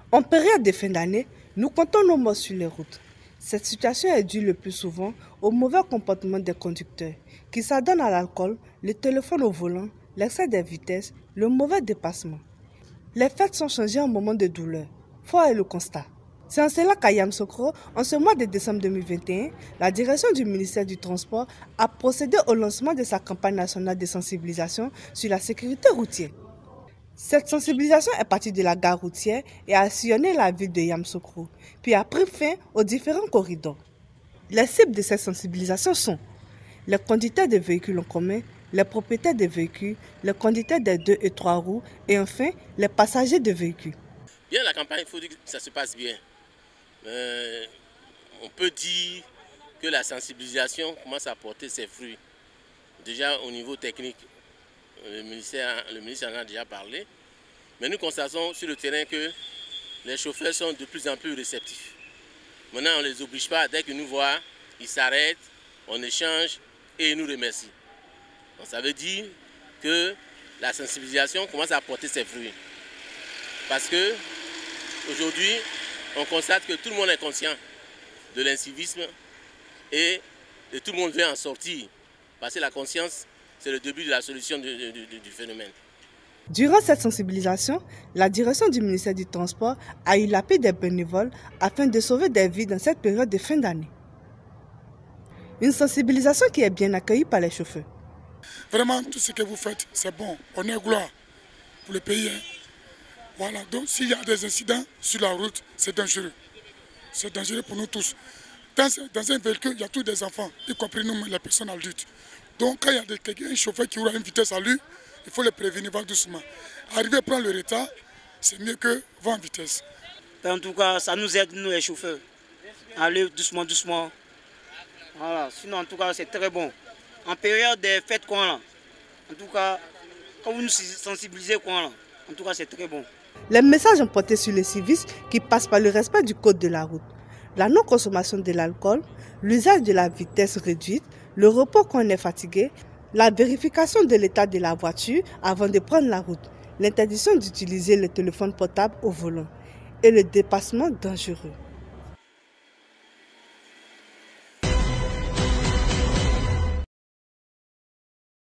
En période de fin d'année, nous comptons nos morts sur les routes. Cette situation est due le plus souvent au mauvais comportement des conducteurs qui s'adonnent à l'alcool, le téléphone au volant, l'excès de vitesse, le mauvais dépassement. Les fêtes sont changées en moment de douleur. Fort est le constat. C'est en cela qu'à Yamoussoukro, en ce mois de décembre 2021, la direction du ministère du Transport a procédé au lancement de sa campagne nationale de sensibilisation sur la sécurité routière. Cette sensibilisation est partie de la gare routière et a sillonné la ville de Yamoussoukro, puis a pris fin aux différents corridors. Les cibles de cette sensibilisation sont les conducteurs de véhicules en commun, les propriétaires de véhicules, les conducteurs des 2 et 3 roues et enfin les passagers de véhicules. Bien, la campagne, il faut dire que ça se passe bien. On peut dire que la sensibilisation commence à porter ses fruits. Déjà au niveau technique, le ministre en a déjà parlé. Mais nous constatons sur le terrain que les chauffeurs sont de plus en plus réceptifs. Maintenant, on ne les oblige pas. Dès qu'ils nous voient, ils s'arrêtent, on échange et ils nous remercient. Donc, ça veut dire que la sensibilisation commence à porter ses fruits. Parce que aujourd'hui, on constate que tout le monde est conscient de l'incivisme et tout le monde veut en sortir. Parce que la conscience, c'est le début de la solution du phénomène. Durant cette sensibilisation, la direction du ministère du Transport a eu l'appui des bénévoles afin de sauver des vies dans cette période de fin d'année. Une sensibilisation qui est bien accueillie par les chauffeurs. Vraiment, tout ce que vous faites, c'est bon. Honneur, gloire pour le pays. Voilà, donc s'il y a des incidents sur la route, c'est dangereux. C'est dangereux pour nous tous. Dans un véhicule, il y a tous des enfants, y compris nous, les personnes adultes. Donc quand il y a un chauffeur qui roule à une vitesse à lui, il faut le prévenir, va doucement. Arriver à prendre le retard, c'est mieux que va en vitesse. En tout cas, ça nous aide, nous les chauffeurs. Aller doucement, doucement. Voilà, sinon en tout cas, c'est très bon. En période des fêtes, en tout cas, quand vous nous sensibilisez, en tout cas, c'est très bon. Les messages ont porté sur le civisme qui passe par le respect du code de la route, la non-consommation de l'alcool, l'usage de la vitesse réduite, le repos quand on est fatigué, la vérification de l'état de la voiture avant de prendre la route, l'interdiction d'utiliser le téléphone portable au volant et le dépassement dangereux.